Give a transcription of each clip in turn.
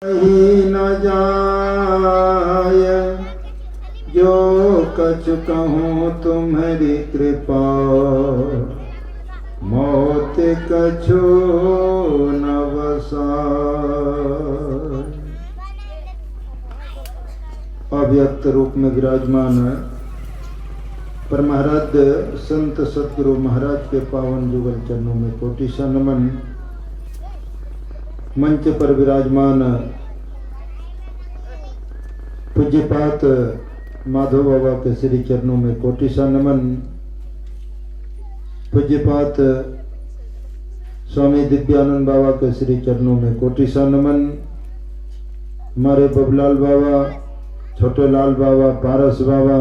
ही न जाय जो कछु कहूँ तुम्हारी कृपा, मौत कछु न वसाय। अव्यक्त रूप में विराजमान है परमाराध्य संत सतगुरु महाराज के पावन जुगल चरणों में कोटि सा नमन। मंच पर विराजमान पूज्यपात माधव बाबा के श्री चरणों में कोटि सा नमन। पूज्यपात स्वामी दिव्यानंद बाबा के श्री चरणों में कोटि सा नमन। हमारे बबलाल बाबा, छोटे लाल बाबा, पारस बाबा,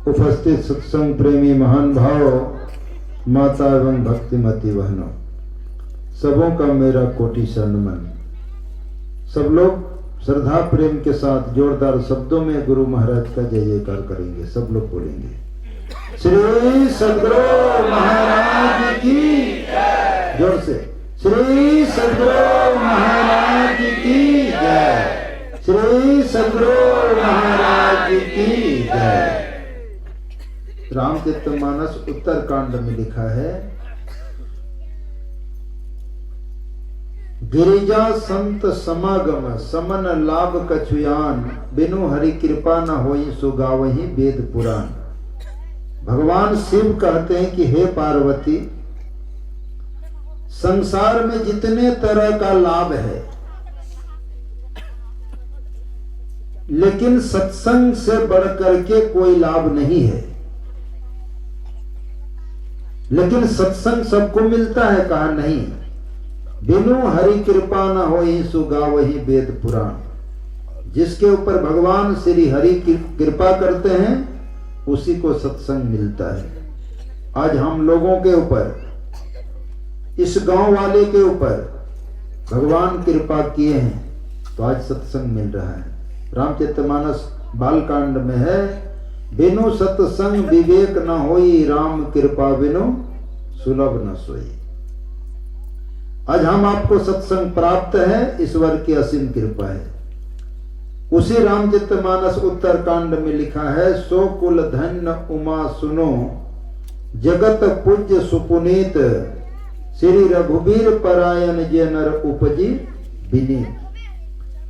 उपस्थित सत्संग प्रेमी महान भाव, माता एवं भक्तिमती बहनों, सबों का मेरा कोटि सा नमन। सब लोग श्रद्धा प्रेम के साथ जोरदार शब्दों में गुरु महाराज का जय जयकार करेंगे। सब लोग बोलेंगे श्री सद्गुरु महाराज की जय। जोर से श्री सद्गुरु महाराज की जय। श्री सद्गुरु महाराज की जय। रामचरितमानस उत्तरकांड में लिखा है, गिरिजा संत समागम समन लाभ कछुयान, बिनु हरि कृपा न होई सो गावहीं वेद पुराण। भगवान शिव कहते हैं कि हे पार्वती, संसार में जितने तरह का लाभ है, लेकिन सत्संग से बढ़कर के कोई लाभ नहीं है। लेकिन सत्संग सबको मिलता है, कहा नहीं। बिनु हरि कृपा न होई सो गावहीं वेद पुराण। जिसके ऊपर भगवान श्री हरि की कृपा करते हैं उसी को सत्संग मिलता है। आज हम लोगों के ऊपर, इस गांव वाले के ऊपर भगवान कृपा किए हैं तो आज सत्संग मिल रहा है। रामचरितमानस बालकांड में है, बिनु सत्संग विवेक न होई, राम कृपा बिनु सुलभ न सोई। आज हम आपको सत्संग प्राप्त है, ईश्वर की असीम कृपा है। उसी रामचरितमानस उत्तरकांड में लिखा है, सो कुल धन्य उमा सुनो, जगत पूज्य सुपुनीत, श्री रघुबीर परायण जे नर उपजी विनीत।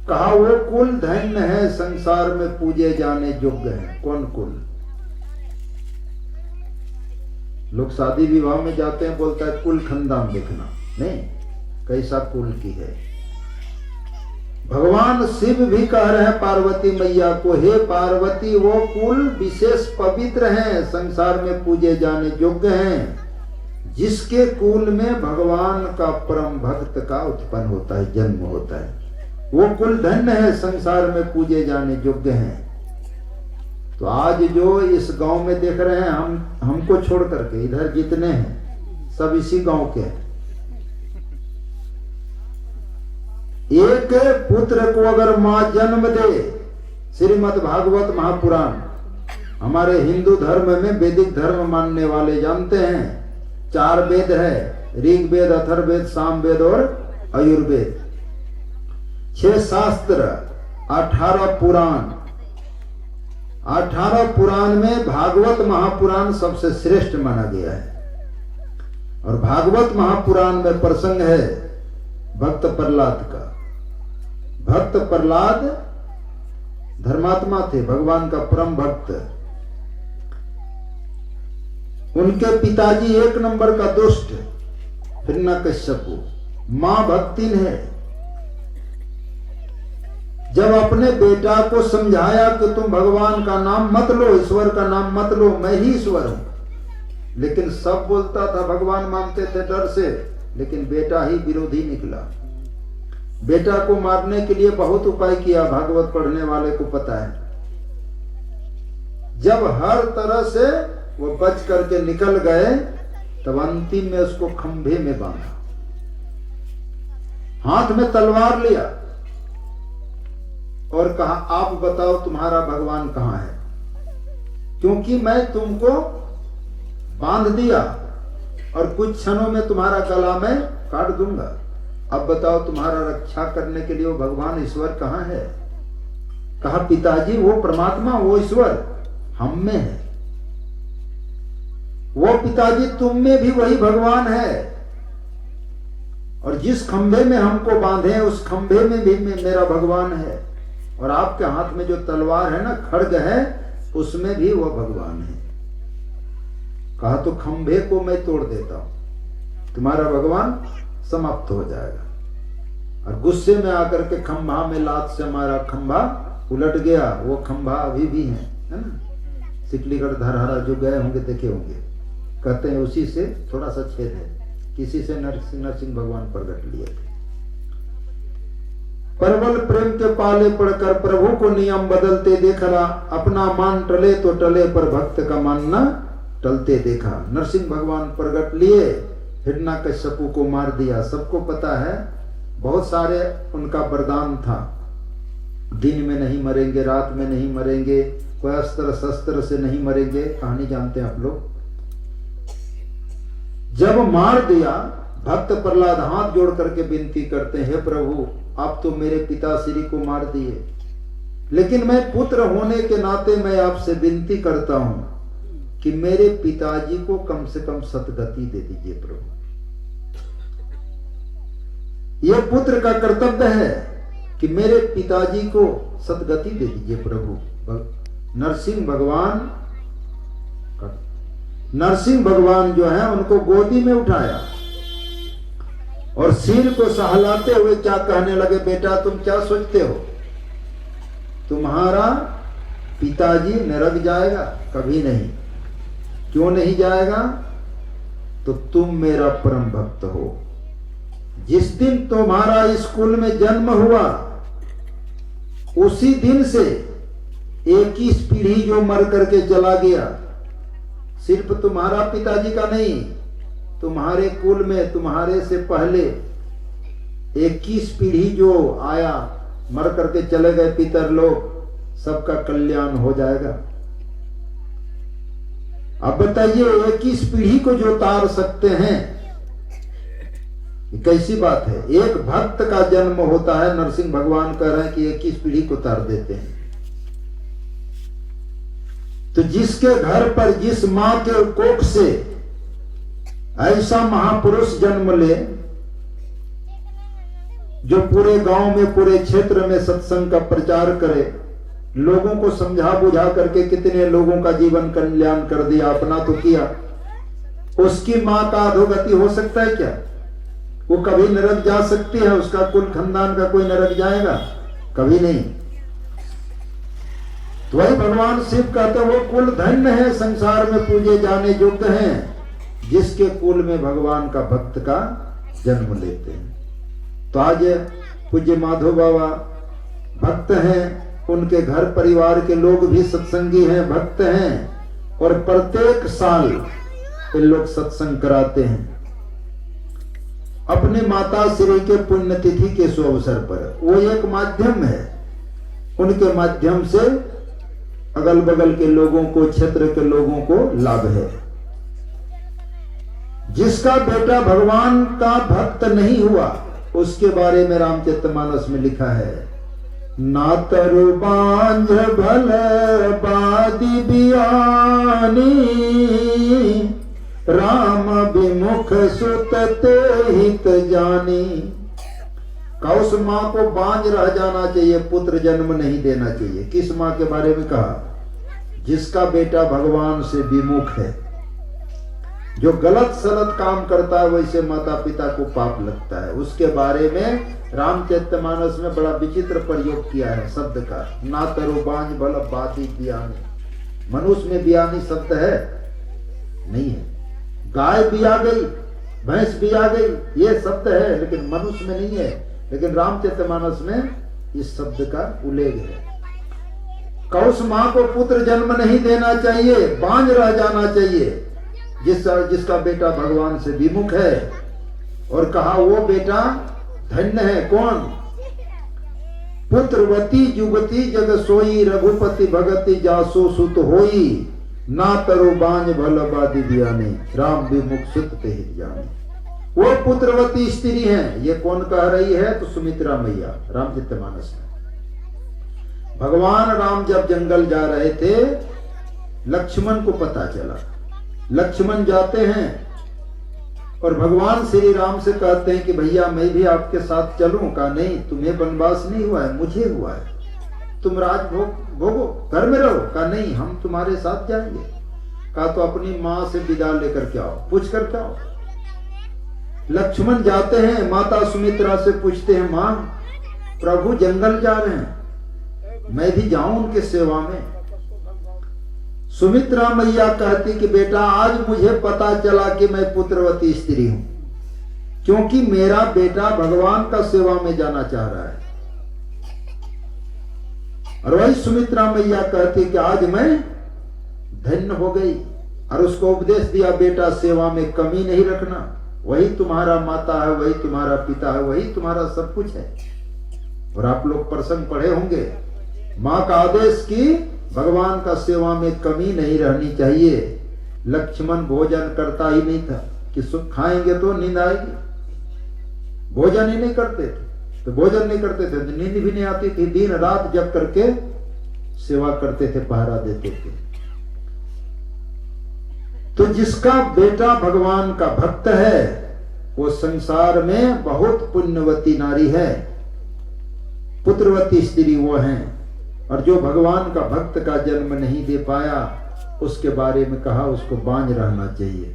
कहा वो कुल धन्य है, संसार में पूजे जाने योग्य है। कौन कुल? लोग शादी विवाह में जाते हैं, बोलता है कुल खानदान देखना, नहीं, कैसा कुल की है। भगवान शिव भी कह रहे हैं पार्वती मैया को, हे पार्वती, वो कुल विशेष पवित्र हैं, संसार में पूजे जाने योग्य हैं, जिसके कुल में भगवान का परम भक्त का उत्पन्न होता है, जन्म होता है। वो कुल धन्य है, संसार में पूजे जाने योग्य हैं। तो आज जो इस गांव में देख रहे हैं, हमको छोड़ करके इधर जितने हैं सब इसी गांव के हैं। एक पुत्र को अगर मां जन्म दे, श्रीमद् भागवत महापुराण, हमारे हिंदू धर्म में वैदिक धर्म मानने वाले जानते हैं, 4 वेद है, ऋग्वेद, अथर्ववेद, सामवेद और आयुर्वेद। 6 शास्त्र, 18 पुराण। 18 पुराण में भागवत महापुराण सबसे श्रेष्ठ माना गया है। और भागवत महापुराण में प्रसंग है भक्त प्रहलाद का। भक्त प्रहलाद धर्मात्मा थे, भगवान का परम भक्त। उनके पिताजी 1 नंबर का दुष्ट हिरण्यकश्यपु, मां भक्तिन है। जब अपने बेटा को समझाया कि तुम भगवान का नाम मत लो, ईश्वर का नाम मत लो, मैं ही ईश्वर हूं, लेकिन सब बोलता था, भगवान मानते थे डर से, लेकिन बेटा ही विरोधी निकला। बेटा को मारने के लिए बहुत उपाय किया, भागवत पढ़ने वाले को पता है। जब हर तरह से वो बच करके निकल गए, तब अंतिम में उसको खंभे में बांधा, हाथ में तलवार लिया और कहा, आप बताओ तुम्हारा भगवान कहां है, क्योंकि मैं तुमको बांध दिया और कुछ क्षणों में तुम्हारा गला में काट दूंगा। अब बताओ तुम्हारा रक्षा करने के लिए वो भगवान ईश्वर कहाँ है? कहा पिताजी वो परमात्मा, वो ईश्वर हम में है। वो पिताजी तुम में भी वही भगवान है, और जिस खंभे में हमको बांधे हैं उस खंभे में भी मेरा भगवान है, और आपके हाथ में जो तलवार है ना, खड्ग है, उसमें भी वो भगवान है। कहा तो खंभे को मैं तोड़ देता हूं, तुम्हारा भगवान समाप्त हो जाएगा। और गुस्से में आकर के खंभा में लात से हमारा खंभा उलट गया। वो खंभा अभी भी है ना, सिकलीगढ़ धरहरा जो गए होंगे देखे होंगे, कहते हैं उसी से थोड़ा सा छेद है, किसी से नरसिंह भगवान प्रकट लिए थे। प्रबल प्रेम के पाले पड़कर प्रभु को नियम बदलते देखा, अपना मान टले तो टले पर भक्त का मानना टलते देखा। नरसिंह भगवान प्रकट लिए, हिरण्यकश्यपु को मार दिया। सबको पता है, बहुत सारे उनका वरदान था, दिन में नहीं मरेंगे, रात में नहीं मरेंगे, कोई अस्त्र शस्त्र से नहीं मरेंगे, कहानी जानते हैं आप लोग। जब मार दिया, भक्त प्रहलाद हाथ जोड़ करके विनती करते हैं, हे प्रभु आप तो मेरे पिताश्री को मार दिए, लेकिन मैं पुत्र होने के नाते मैं आपसे विनती करता हूं कि मेरे पिताजी को कम से कम सतगति दे दीजिए प्रभु। यह पुत्र का कर्तव्य है कि मेरे पिताजी को सतगति दे दीजिए प्रभु। नरसिंह भगवान जो है उनको गोदी में उठाया और सिर को सहलाते हुए क्या कहने लगे, बेटा तुम क्या सोचते हो, तुम्हारा पिताजी नरक जाएगा? कभी नहीं। क्यों नहीं जाएगा? तो तुम मेरा परम भक्त हो। जिस दिन तुम्हारा स्कूल में जन्म हुआ उसी दिन से 21 पीढ़ी जो मर करके चला गया, सिर्फ तुम्हारा पिताजी का नहीं, तुम्हारे कुल में तुम्हारे से पहले 21 पीढ़ी जो आया, मर करके चले गए पितर लोग, सबका कल्याण हो जाएगा। अब बताइए 21 पीढ़ी को जो तार सकते हैं, कैसी बात है। एक भक्त का जन्म होता है, नरसिंह भगवान कह रहे हैं कि 21 पीढ़ी को तार देते हैं। तो जिसके घर पर जिस मां के कोख से ऐसा महापुरुष जन्म ले, जो पूरे गांव में पूरे क्षेत्र में सत्संग का प्रचार करे, लोगों को समझा बुझा करके कितने लोगों का जीवन कल्याण कर दिया, अपना तो किया, उसकी मां का अधोगति हो सकता है क्या? वो कभी नरक जा सकती है? उसका कुल खानदान का कोई नरक जाएगा? कभी नहीं। तो वही भगवान शिव कहते हैं, वो कुल धन्य है, संसार में पूजे जाने योग्य हैं, जिसके कुल में भगवान का भक्त का जन्म लेते हैं। तो आज पूज्य माधव बाबा भक्त हैं, उनके घर परिवार के लोग भी सत्संगी हैं, भक्त हैं, और प्रत्येक साल ये लोग सत्संग कराते हैं अपने माता श्री के पुण्यतिथि के शुभ अवसर पर। वो एक माध्यम है, उनके माध्यम से अगल बगल के लोगों को, क्षेत्र के लोगों को लाभ है। जिसका बेटा भगवान का भक्त नहीं हुआ, उसके बारे में रामचरितमानस में लिखा है, ना तरु बांझ भल बादी बियानी, राम विमुख सुत ते हित जानी। का उस मां को बांझ रह जाना चाहिए, पुत्र जन्म नहीं देना चाहिए। किस मां के बारे में कहा? जिसका बेटा भगवान से विमुख है, जो गलत सलत काम करता है, वैसे माता पिता को पाप लगता है। उसके बारे में रामचरितमानस में बड़ा विचित्र प्रयोग किया है शब्द का, ना तरु बांझ भल बादी बियानी। मनुष्य में बियानी शब्द है नहीं है। गाय बिया गई, भैंस बिया गई, ये शब्द है, लेकिन मनुष्य में नहीं है। लेकिन रामचरितमानस में इस शब्द का उल्लेख है। कौस मां को पुत्र जन्म नहीं देना चाहिए, बांझ रह जाना चाहिए, जिसका बेटा भगवान से विमुख है। और कहा वो बेटा धन्य है। कौन? पुत्रवती जुगति जग सोई, रघुपति भगति जासो सुत होई, ना तरु बांझ भल बादी बियानी, राम विमुख सुत ते हित जानी। वो पुत्रवती स्त्री हैं। ये कौन कह रही है? तो सुमित्रा मैया, रामचरितमानस में। भगवान राम जब जंगल जा रहे थे, लक्ष्मण को पता चला। लक्ष्मण जाते हैं और भगवान श्री राम से कहते हैं कि भैया मैं भी आपके साथ चलूं? कहा नहीं, तुम्हें वनवास नहीं हुआ है, मुझे हुआ है। तुम राज भोगो, घर में रहो। कहा नहीं, हम तुम्हारे साथ जाएंगे। कहा तो अपनी माँ से विदा लेकर के आओ, पूछ कर के आओ। लक्ष्मण जाते हैं, माता सुमित्रा से पूछते हैं, माँ प्रभु जंगल जा रहे हैं, मैं भी जाऊं उनके सेवा में? सुमित्रा मैया कहती कि बेटा आज मुझे पता चला कि मैं पुत्रवती स्त्री हूं, क्योंकि मेरा बेटा भगवान का सेवा में जाना चाह रहा है। और वही सुमित्रा मैया कहती कि आज मैं धन्य हो गई। और उसको उपदेश दिया, बेटा सेवा में कमी नहीं रखना, वही तुम्हारा माता है, वही तुम्हारा पिता है, वही तुम्हारा सब कुछ है। और आप लोग प्रसंग पढ़े होंगे, माँ का आदेश की भगवान का सेवा में कमी नहीं रहनी चाहिए। लक्ष्मण भोजन करता ही नहीं था कि सुख खाएंगे तो नींद आएगी, भोजन ही नहीं करते थे। तो भोजन नहीं करते थे तो नींद भी नहीं आती थी, दिन रात जग करके सेवा करते थे, पहरा देते थे। तो जिसका बेटा भगवान का भक्त है वो संसार में बहुत पुण्यवती नारी है, पुत्रवती स्त्री वो हैं। और जो भगवान का भक्त का जन्म नहीं दे पाया, उसके बारे में कहा उसको बांझ रहना चाहिए।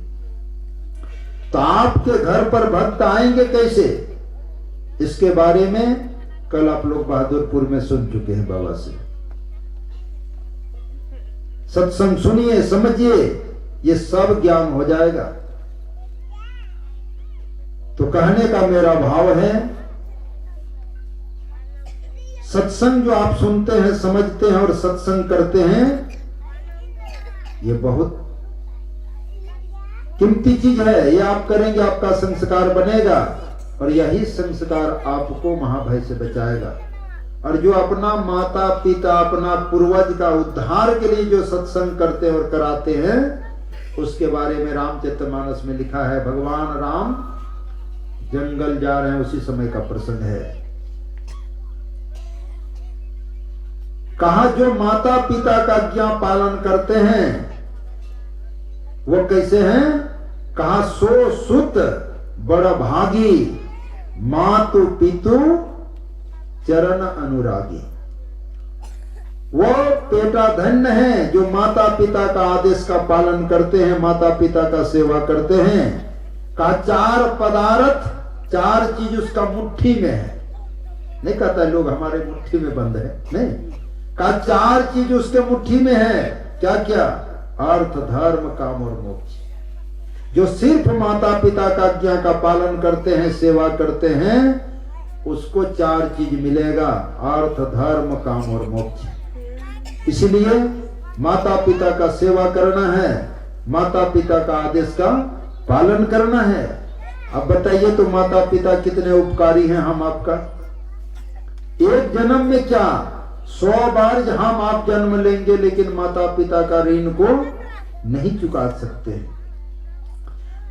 तो आपके घर पर भक्त आएंगे कैसे, इसके बारे में कल आप लोग बहादुरपुर में सुन चुके हैं बाबा से। सत्संग सुनिए, समझिए, ये सब ज्ञान हो जाएगा। तो कहने का मेरा भाव है, सत्संग जो आप सुनते हैं, समझते हैं और सत्संग करते हैं, ये बहुत कीमती चीज है। ये आप करेंगे, आपका संस्कार बनेगा और यही संस्कार आपको महाभय से बचाएगा। और जो अपना माता पिता, अपना पूर्वज का उद्धार के लिए जो सत्संग करते और कराते हैं, उसके बारे में रामचरितमानस में लिखा है। भगवान राम जंगल जा रहे हैं, उसी समय का प्रसंग है। कहा जो माता पिता का आज्ञा पालन करते हैं वो कैसे हैं? कहा सो सुत बड़ भागी, मातु पितु चरण अनुरागी। वो बेटा धन्य है जो माता पिता का आदेश का पालन करते हैं, माता पिता का सेवा करते हैं। कहा चार पदार्थ, चार चीज उसका मुट्ठी में है। नहीं कहता लोग हमारे मुट्ठी में बंद है, नहीं, का चार चीज उसके मुट्ठी में है। क्या क्या? अर्थ, धर्म, काम और मोक्ष। जो सिर्फ माता पिता का आज्ञा का पालन करते हैं, सेवा करते हैं, उसको चार चीज मिलेगा, अर्थ, धर्म, काम और मोक्ष। इसलिए माता पिता का सेवा करना है, माता पिता का आदेश का पालन करना है। अब बताइए तो माता पिता कितने उपकारी हैं हम आपका। एक जन्म में क्या 100 बार हम आप जन्म लेंगे, लेकिन माता पिता का ऋण को नहीं चुका सकते।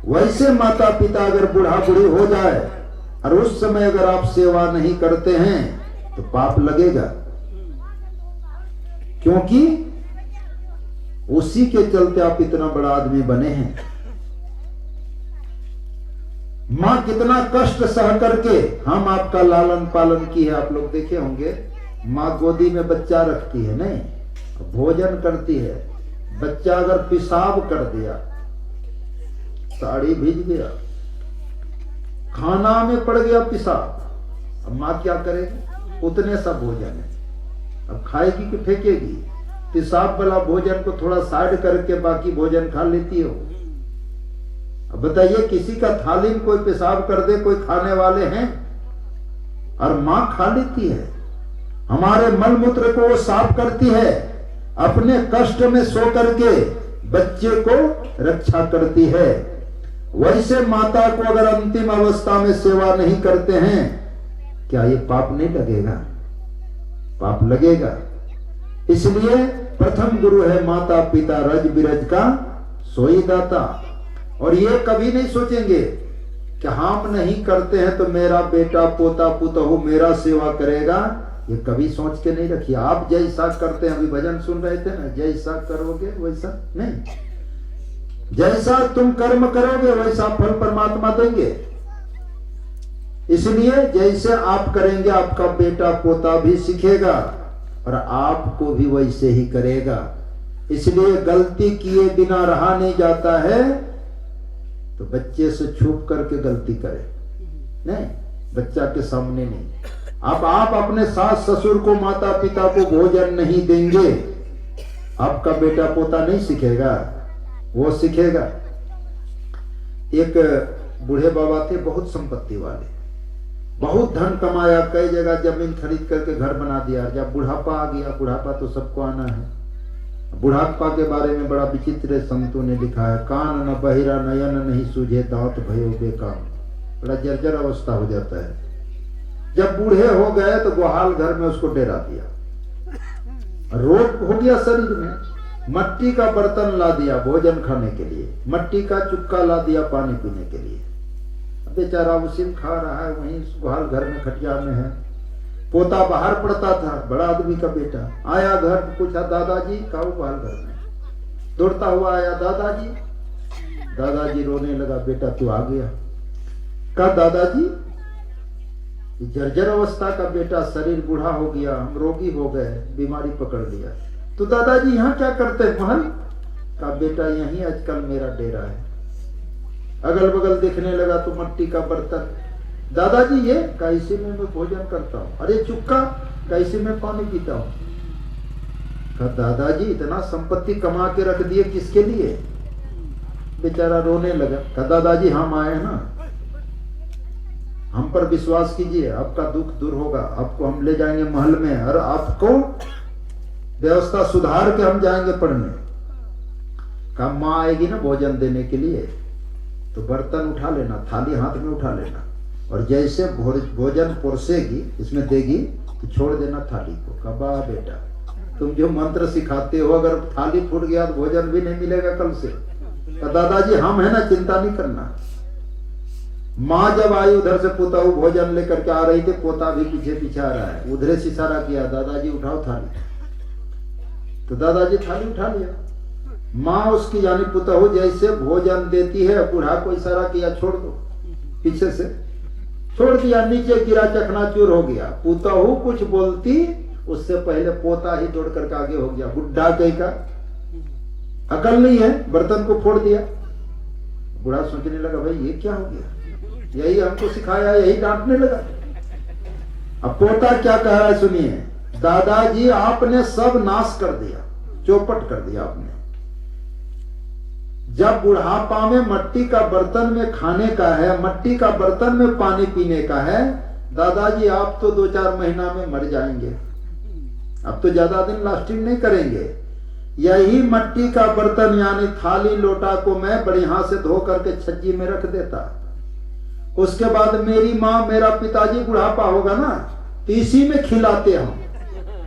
वैसे माता पिता अगर बूढ़ा बूढ़ी हो जाए और उस समय अगर आप सेवा नहीं करते हैं तो पाप लगेगा, क्योंकि उसी के चलते आप इतना बड़ा आदमी बने हैं। मां कितना कष्ट सह करके हम आपका लालन पालन की है। आप लोग देखे होंगे, माँ गोदी में बच्चा रखती है, नहीं, भोजन करती है। बच्चा अगर पेशाब कर दिया, साड़ी भीज गया, खाना में पड़ गया पेशाब, अब माँ क्या करेगी? उतने सा भोजन है, अब खाएगी कि फेंकेगी? पेशाब वाला भोजन को थोड़ा साइड करके बाकी भोजन खा लेती हो। अब बताइए, किसी का थाली में कोई पेशाब कर दे, कोई खाने वाले हैं? और माँ खा लेती है। हमारे मल मूत्र को वो साफ करती है, अपने कष्ट में सो करके बच्चे को रक्षा करती है। वैसे माता को अगर अंतिम अवस्था में सेवा नहीं करते हैं, क्या ये पाप नहीं लगेगा? पाप लगेगा। इसलिए प्रथम गुरु है माता पिता, रज बिरज का सोई दाता। और ये कभी नहीं सोचेंगे कि हम नहीं करते हैं तो मेरा बेटा पोता पुतहु मेरा सेवा करेगा, ये कभी सोच के नहीं रखिए। आप जैसा करते हैं, अभी भजन सुन रहे थे ना, जैसा करोगे वैसा नहीं, जैसा तुम कर्म करोगे वैसा फल परमात्मा देंगे। इसलिए जैसे आप करेंगे आपका बेटा पोता भी सीखेगा और आपको भी वैसे ही करेगा। इसलिए गलती किए बिना रहा नहीं जाता है, तो बच्चे से छुप करके गलती करे नहीं, बच्चा के सामने नहीं। अब आप अपने सास ससुर को माता पिता को भोजन नहीं देंगे, आपका बेटा पोता नहीं सीखेगा, वो सीखेगा। एक बूढ़े बाबा थे, बहुत संपत्ति वाले, बहुत धन कमाया, कई जगह जमीन खरीद करके घर बना दिया। जब बुढ़ापा आ गया, बुढ़ापा तो सबको आना है, बुढ़ापा के बारे में बड़ा विचित्र संतों ने लिखा है, कान न बहिरा नयन नहीं सूझे दांत भयो बेकाम। बड़ा जर्जर अवस्था हो जाता है। जब बूढ़े हो गए तो गुहाल घर में उसको डेरा दिया, रोग हो गया शरीर में। मट्टी का बर्तन ला दिया भोजन खाने के लिए, मट्टी का चुक्का ला दिया पानी पीने के लिए। बेचारा उसी में खा रहा है, वहीं गुहाल घर में खटिया में है। पोता बाहर पड़ता था, बड़ा आदमी का बेटा आया घर, पूछा दादाजी कहो गुहाल घर में, दौड़ता हुआ आया, दादाजी। दादाजी रोने लगा, बेटा तू आ गया। कहा दादाजी, जर्जर अवस्था का बेटा, शरीर बूढ़ा हो गया, हम रोगी हो गए, बीमारी पकड़ लिया, तो दादाजी यहाँ क्या करते हैं महल? का बेटा यही आजकल मेरा डेरा है। अगल बगल देखने लगा तो मट्टी का बर्तन। दादाजी ये कैसे में मैं भोजन करता हूँ, अरे चुक्का कैसे में पानी पीता हूँ। कहा दादाजी इतना संपत्ति कमा के रख दिए किसके लिए? बेचारा रोने लगा। कहा दादाजी हम आए हैं ना, हम पर विश्वास कीजिए, आपका दुख दूर होगा, आपको हम ले जाएंगे महल में और आपको व्यवस्था सुधार के हम जाएंगे पढ़ने। कहा माँ आएगी ना भोजन देने के लिए तो बर्तन उठा लेना, थाली हाथ में उठा लेना, और जैसे भोजन परोसेगी इसमें देगी तो छोड़ देना थाली को। कहा वाह बेटा, तुम जो मंत्र सिखाते हो, अगर थाली फूट गया तो भोजन भी नहीं मिलेगा कल से। कहा दादाजी हम है ना, चिंता नहीं करना। माँ जब आई उधर से पोता भोजन लेकर के आ रही थी, पोता भी पीछे पीछे आ रहा है, उधरे से इशारा किया, दादाजी उठाओ थाली। तो दादाजी थाली उठा लिया। माँ उसकी यानी पुतहु जैसे भोजन देती है, बूढ़ा को इशारा किया छोड़ दो, पीछे से छोड़ दिया, नीचे गिरा, चकनाचूर हो गया। पुतहु कुछ बोलती उससे पहले पोता ही दौड़ करके आगे हो गया। बुढ़ा कहीं का अकल नहीं है, बर्तन को फोड़ दिया। बूढ़ा सोचने लगा भाई ये क्या हो गया, यही हमको सिखाया, यही डांटने लगा। अब पोता क्या कह रहा है सुनिए, दादाजी आपने सब नाश कर दिया, चौपट कर दिया आपने। जब बुढ़ापा में मट्टी का बर्तन में खाने का है, मट्टी का बर्तन में पानी पीने का है, दादाजी आप तो 2-4 महीना में मर जाएंगे, अब तो ज्यादा दिन लास्टिंग नहीं करेंगे। यही मट्टी का बर्तन यानी थाली लोटा को मैं बढ़िया से धो करके छज्जी में रख देता, उसके बाद मेरी माँ मेरा पिताजी बुढ़ापा होगा ना तो इसी में खिलाते हम,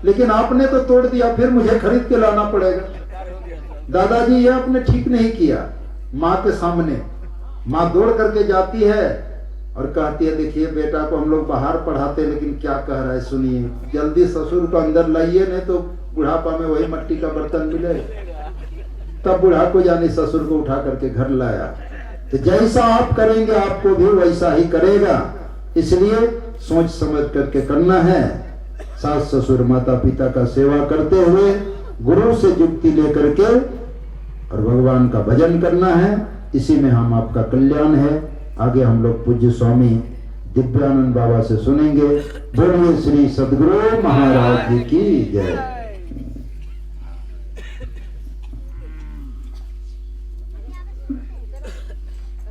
लेकिन आपने तो तोड़ दिया, फिर मुझे खरीद के लाना पड़ेगा। दादाजी ये आपने ठीक नहीं किया। माँ के सामने माँ दौड़ करके जाती है और कहती है देखिए बेटा को हम लोग बाहर पढ़ाते, लेकिन क्या कह रहा है सुनिए, जल्दी ससुर को अंदर लाइए, नहीं तो बुढ़ापा में वही मट्टी का बर्तन मिले। तब बूढ़ा को जाने ससुर को उठा करके घर लाया। तो जैसा आप करेंगे आपको भी वैसा ही करेगा, इसलिए सोच समझ करके करना है। सास ससुर माता पिता का सेवा करते हुए गुरु से युक्ति लेकर के और भगवान का भजन करना है, इसी में हम आपका कल्याण है। आगे हम लोग पूज्य स्वामी दिव्यानंद बाबा से सुनेंगे। बोलिए श्री सद्गुरु महाराज जी की जय।